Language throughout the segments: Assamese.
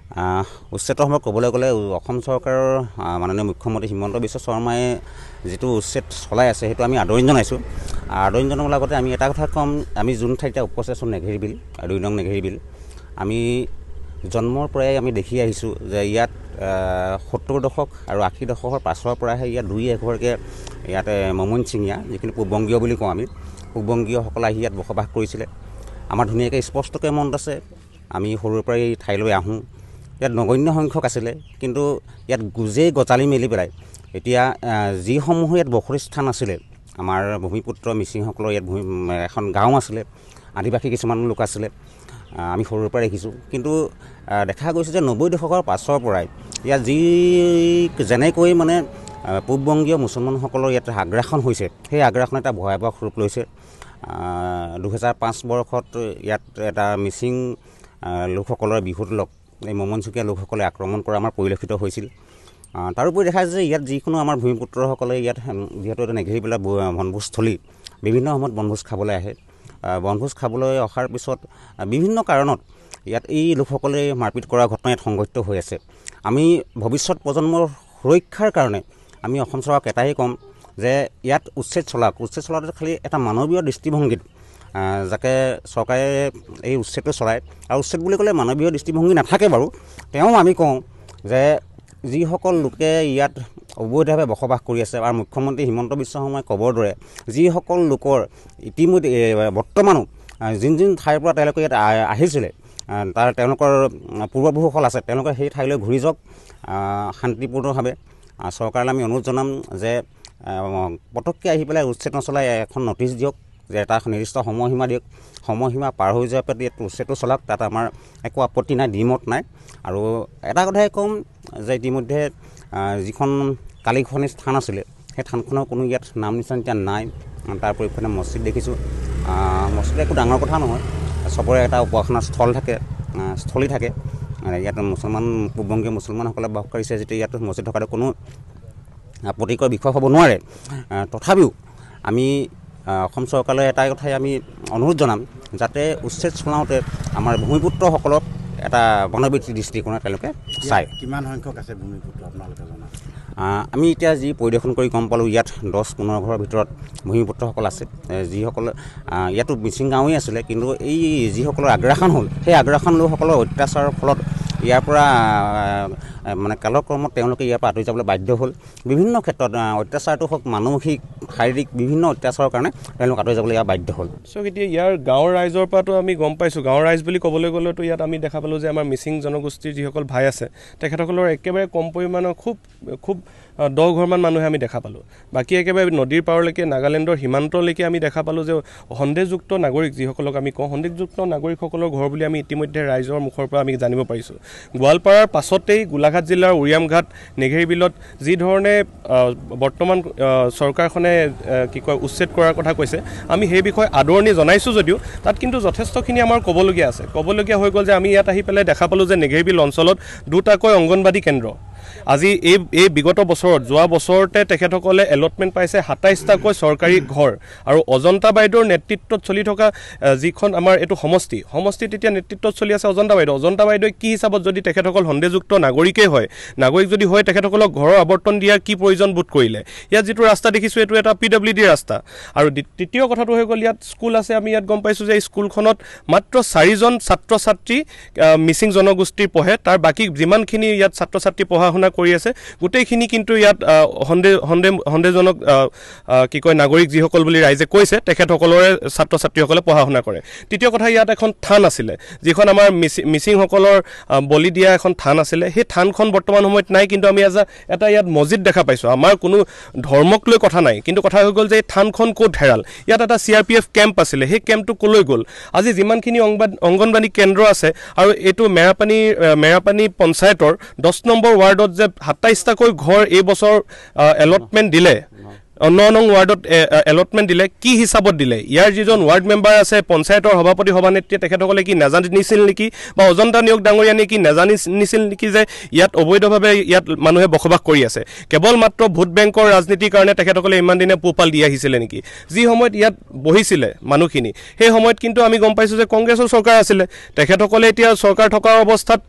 উচ্ছেদৰ সময়ত ক'বলৈ গ'লে অসম চৰকাৰৰ মাননীয় মুখ্যমন্ত্ৰী হিমন্ত বিশ্ব শৰ্মাই যিটো উচ্ছেদ চলাই আছে সেইটো আমি আদৰণি জনাইছোঁ। আদৰণি জনাবৰ লগতে আমি এটা কথা ক'ম, আমি যোন ঠাইত উপস্থিত আছোঁ নেঘেৰি বিল 2 নং নেঘেৰি বিল, আমি জন্মৰ পৰাই আমি দেখি আহিছোঁ যে ইয়াত 70 দশক আৰু 80 দশকৰ পাছৰ পৰাহে ইয়াত 2-1ঘৰকৈ ইয়াতে মমনচিঙীয়া যিখিনি পূববংগীয় বুলি কওঁ আমি, পূববংগীয়সকলে আহি ইয়াত বসবাস কৰিছিলে। আমাৰ ধুনীয়াকৈ স্পষ্টকৈ মনত আছে, আমি সৰুৰ পৰাই এই ঠাইলৈ আহোঁ। ইয়াত নগণ্য সংখ্যক আছিলে, কিন্তু ইয়াত গোজেই গজালি মেলি পেলাই এতিয়া যিসমূহ ইয়াত বসতি স্থান আছিলে, আমাৰ ভূমিপুত্ৰ মিচিংসকলৰ ইয়াত এখন গাঁও আছিলে, আদিবাসী কিছুমান লোক আছিলে, আমি সৰুৰ পৰা দেখিছোঁ। কিন্তু দেখা গৈছে যে 90 দশকৰ পাছৰ পৰাই ইয়াত যেনেকৈ মানে পূববংগীয় মুছলমানসকলৰ ইয়াত আগ্ৰাসন হৈছে, সেই আগ্ৰাসন এটা ভয়াৱহ ৰূপ লৈছে। 2005 বৰ্ষত ইয়াত এটা মিচিং লোকসকলৰ বিহুত লগ এই মমনচুকীয়া লোকসকলে আক্ৰমণ কৰা আমাৰ পৰিলক্ষিত হৈছিল। তাৰোপৰি দেখা যায় যে ইয়াত যিকোনো আমাৰ ভূমিপুত্ৰসকলে ইয়াত যিহেতু এটা নেঘেৰি পেলাই বনভোজস্থলী, বিভিন্ন সময়ত বনভোজ খাবলৈ আহে। বনভোজ খাবলৈ অহাৰ পিছত বিভিন্ন কাৰণত ইয়াত এই লোকসকলে মাৰপিট কৰা ঘটনা ইয়াত সংঘটিত হৈ আছে। আমি ভৱিষ্যত প্ৰজন্মৰ সুৰক্ষাৰ কাৰণে আমি অসম চৰকাৰক এটাই ক'ম যে ইয়াত উচ্ছেদ চলাওঁতে খালি এটা মানৱীয় দৃষ্টিভংগীত যাকে চৰকাৰে এই উচ্ছেদটো চলায়। আৰু উচ্ছেদ বুলি ক'লে মানৱীয় দৃষ্টিভংগী নাথাকে বাৰু, তেওঁ আমি কওঁ যে যিসকল লোকে ইয়াত অবৈধভাৱে বসবাস কৰি আছে, আৰু মুখ্যমন্ত্ৰী হিমন্ত বিশ্ব শৰ্মাই ক'বৰ দৰে যিসকল লোকৰ ইতিমধ্যে বৰ্তমানো যোন ঠাইৰ পৰা তেওঁলোকে ইয়াত আহিছিলে, তেওঁলোকৰ পূৰ্বপুৰুষসকল আছে, তেওঁলোকে সেই ঠাইলৈ ঘূৰি যাওক শান্তিপূৰ্ণভাৱে। চৰকাৰলৈ আমি অনুৰোধ জনাম যে পটককৈ আহি পেলাই উচ্ছেদ নচলাই এখন নটিচ দিয়ক, যে এটা নিৰ্দিষ্ট সময়সীমা দিয়ক, সময়সীমা পাৰ হৈ যোৱাৰ প্ৰতি উচ্ছেদটো চলাওক, তাত আমাৰ একো আপত্তি নাই, দ্বিমত নাই। আৰু এটা কথাই ক'ম যে ইতিমধ্যে যিখন কালিখনি স্থান আছিলে, সেই থানখনৰ কোনো ইয়াত নাম নিচান এতিয়া নাই। তাৰ পৰিপ্ৰেক্ষিতত মছজিদ দেখিছোঁ, মছজিদ একো ডাঙৰ কথা নহয়, চবৰে এটা উপাসনা স্থলী থাকে। ইয়াত পূববংগীয় মুছলমানসকলে বাস কৰিছে, যেতিয়া ইয়াত মছজিদ থকাটো কোনো আপত্তিকৰ বিষয় হ'ব নোৱাৰে। তথাপিও আমি অসম চৰকাৰলৈ এটাই কথাই আমি অনুৰোধ জনাম, যাতে উচ্ছেদ চলাওঁতে আমাৰ ভূমিপুত্ৰসকলক এটা মানৱীয় দৃষ্টিকোণে তেওঁলোকে চায়। কিমান সংখ্যক আছে ভূমিপুত্ৰ আপোনালোকে জনা? আমি এতিয়া যি পৰিদৰ্শন কৰি গম পালোঁ, ইয়াত 10-15 ঘৰৰ ভিতৰত ভূমিপুত্ৰসকল আছে, যিসকল ইয়াতো মিচিং গাঁৱেই আছিলে, কিন্তু এই যিসকলৰ আগ্ৰাসন হ'ল, সেই আগ্ৰাসন লোকসকলৰ অত্যাচাৰৰ ফলত ইয়াৰ পৰা মানে কালক্ৰমত তেওঁলোকে ইয়াৰ পৰা আঁতৰি যাবলৈ বাধ্য হ'ল। বিভিন্ন ক্ষেত্ৰত অত্যাচাৰটো হওক, মানসিক শাৰীৰিক বিভিন্ন অত্যাচাৰৰ কাৰণে তেওঁলোক আঁতৰি যাবলৈ ইয়াৰ বাধ্য হ'ল। এতিয়া ইয়াৰ গাঁৱৰ ৰাইজৰ পৰাতো আমি গম পাইছোঁ, গাঁৱৰ ৰাইজ বুলি ক'বলৈ গ'লেতো ইয়াত আমি দেখা পালোঁ যে আমাৰ মিচিং জনগোষ্ঠীৰ যিসকল ভাই আছে, তেখেতসকলৰ একেবাৰে কম পৰিমাণৰ খুব 10 ঘৰমান মানুহে আমি দেখা পালোঁ। বাকী একেবাৰে নদীৰ পাৰলৈকে নাগালেণ্ডৰ সীমান্তলৈকে আমি দেখা পালোঁ যে সন্দেহযুক্ত নাগৰিক, যিসকলক আমি কওঁ সন্দেহযুক্ত নাগৰিকসকলৰ ঘৰ বুলি আমি ইতিমধ্যে ৰাইজৰ মুখৰ পৰা আমি জানিব পাৰিছোঁ। গোৱালপাৰাৰ পাছতেই গোলাঘাট জিলাৰ উৰিয়ামঘাট নেঘেৰি বিলত যি ধৰণে বৰ্তমান চৰকাৰখনে উচ্ছেদ কৰাৰ কথা কৈছে, আমি সেই বিষয়ে আদৰণি জনাইছোঁ যদিও তাত কিন্তু যথেষ্টখিনি আমাৰ ক'বলগীয়া আছে। ক'বলগীয়া হৈ গ'ল যে আমি ইয়াত আহি পেলাই দেখা পালোঁ যে নেঘেৰি বিল অঞ্চলত 2টাকৈ অংগনবাদী কেন্দ্ৰ। আজি এই বিগত বছৰত, যোৱা বছৰতে তেখেতসকলে এলটমেণ্ট পাইছে 27টাকৈ চৰকাৰী ঘৰ। আৰু অজন্তা বাইদেউৰ নেতৃত্বত চলি থকা যিখন আমাৰ এইটো সমষ্টিত এতিয়া নেতৃত্বত চলি আছে অজন্তা বাইদেৱে কি হিচাপত, যদি তেখেতসকল সন্দেহযুক্ত নাগৰিকেই হয়, নাগৰিক যদি হয়, তেখেতসকলক ঘৰৰ আৱৰ্তন দিয়াৰ কি প্ৰয়োজন বোধ কৰিলে? ইয়াত যিটো ৰাস্তা দেখিছোঁ, এইটো এটা PWD ৰাস্তা। আৰু তৃতীয় কথাটো হৈ গ'ল, ইয়াত স্কুল আছে, আমি ইয়াত গম পাইছোঁ যে এই স্কুলখনত মাত্ৰ 4জন ছাত্ৰ ছাত্ৰী মিচিং জনগোষ্ঠীৰ পঢ়ে, তাৰ বাকী যিমানখিনি ইয়াত ছাত্ৰ ছাত্ৰী পঢ়া শুনা কৰি আছে গোটেইখিনি কিন্তু ইয়াত সন্দেহজনক নাগৰিক যিসকল বুলি ৰাইজে কৈছে, তেখেতসকলৰে ছাত্ৰ ছাত্ৰীসকলে পঢ়া শুনা কৰে। তৃতীয় কথা, ইয়াত এখন থান আছিলে, যিখন আমাৰ মিচিংসকলৰ বলি দিয়া এখন থান আছিলে। সেই থানখন বৰ্তমান সময়ত নাই, কিন্তু আমি এটা ইয়াত মছজিদ দেখা পাইছোঁ। আমাৰ কোনো ধৰ্মক লৈ কথা নাই, কিন্তু কথা হৈ গ'ল যে এই থানখন ক'ত হেৰাল। ইয়াত এটা CRPF কেম্প আছিলে, সেই কেম্পটো ক'লৈ গ'ল? আজি যিমানখিনি অংগনবাদী কেন্দ্ৰ আছে, আৰু এইটো মেৰাপানী পঞ্চায়তৰ 10 নম্বৰ ৱাৰ্ডত যে 27টাকৈ ঘৰ এই বছৰ এলটমেণ্ট দিলে, 9 নং ৱাৰ্ডত এলটমেণ্ট দিলে কি হিচাপত দিলে ইয়াৰ যিজন ৱাৰ্ড মেম্বাৰ আছে পঞ্চায়তৰ সভাপতি সভানেত্ৰীয়ে তেখেতসকলে কি নাজানিছিল নেকি বা অজন্তা নিয়োগ ডাঙৰীয়া নেকি নাজানিছিল নেকি যে ইয়াত অবৈধভাৱে ইয়াত মানুহে বসবাস কৰি আছে কেৱল মাত্ৰ ভোট বেংকৰ ৰাজনীতিৰ কাৰণে তেখেতসকলে ইমান দিনে পোহপাল দি আহিছিলে নেকি যি সময়ত ইয়াত বহিছিলে মানুহখিনি সেই সময়ত কিন্তু আমি গম পাইছোঁ যে কংগ্ৰেছৰ চৰকাৰ আছিলে তেখেতসকলে এতিয়া চৰকাৰ থকাৰ অৱস্থাত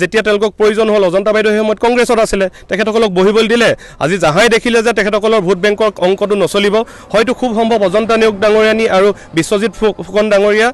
যেতিয়া তেওঁলোকক প্ৰয়োজন হ'ল অজন্তা বাইদেউ সেই সময়ত কংগ্ৰেছত আছিলে তেখেতসকলক বহিবলৈ দিলে আজি জাহাই দেখিলে যে তেখেতসকলৰ ভোট বেংকৰ অংকটো নচলিব হয়তো খুব সম্ভৱ অজন্তা নিয়োগ ডাঙৰীয়ানী আৰু বিশ্বজিৎ ফুকন ডাঙৰীয়া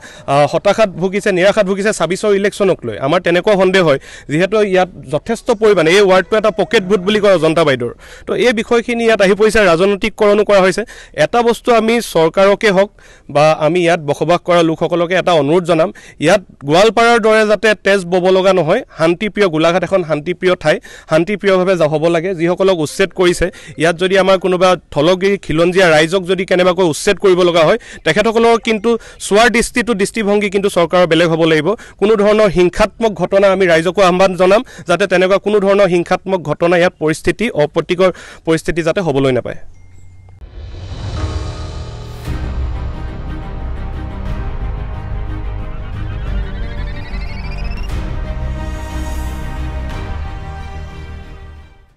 হতাশাত ভুগিছে নিৰাশাত ভুগিছে ২৬ৰ ইলেকশ্যনক লৈ আমাৰ তেনেকুৱা সন্দেহ হয় যিহেতু ইয়াত যথেষ্ট পৰিমাণে এই ৱাৰ্ডটো এটা পকেট ভোট বুলি কয় অজন্তা বাইদেউৰ তো এই বিষয়খিনি ইয়াত আহি পৰিছে ৰাজনৈতিককৰণো কৰা হৈছে এটা বস্তু আমি চৰকাৰকে হওক বা আমি ইয়াত বসবাস কৰা লোকসকলকে এটা অনুৰোধ জনাম ইয়াত গোৱালপাৰাৰ দৰে যাতে তেজ বব লগা নহয় শান্তিপ্ৰিয় গোলাঘাট এখন শান্তিপ্ৰিয় ঠাই শান্তিপ্ৰিয়ভাৱে হ'ব লাগে যিসকলক উচ্ছেদ কৰিছে ইয়াত যদি আমাৰ কোনোবা থলগিৰি খিলঞ্জীয়া ৰাইজক যদি কেনেবাকৈ উচ্ছেদ কৰিব লগা হয় তেখেতসকলৰ কিন্তু চোৱাৰ দৃষ্টিভংগী কিন্তু চৰকাৰৰ বেলেগ হ'ব লাগিব কোনো ধৰণৰ হিংসাত্মক ঘটনা আমি ৰাইজকো আহ্বান জনাম যাতে তেনেকুৱা কোনো ধৰণৰ হিংসাত্মক ঘটনা ইয়াত পৰিস্থিতি অপ্ৰীতিকৰ পৰিস্থিতি যাতে হ'বলৈ নাপায়